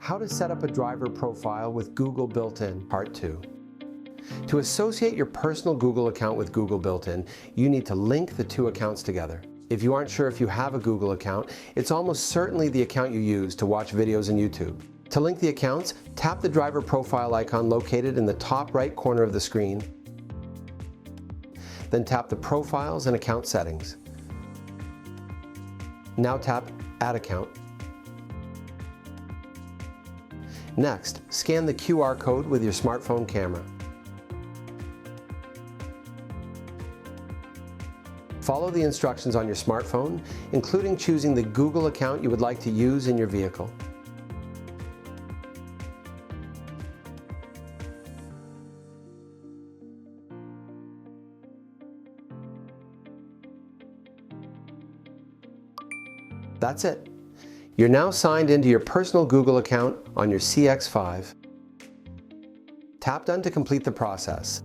How to set up a driver profile with Google Built-in, Part 2. To associate your personal Google account with Google Built-in, you need to link the two accounts together. If you aren't sure if you have a Google account, it's almost certainly the account you use to watch videos on YouTube. To link the accounts, tap the driver profile icon located in the top right corner of the screen. Then tap the Profiles and Account Settings. Now tap Add Account. Next, scan the QR code with your smartphone camera. Follow the instructions on your smartphone, including choosing the Google account you would like to use in your vehicle. That's it. You're now signed into your personal Google account on your CX-5. Tap Done to complete the process.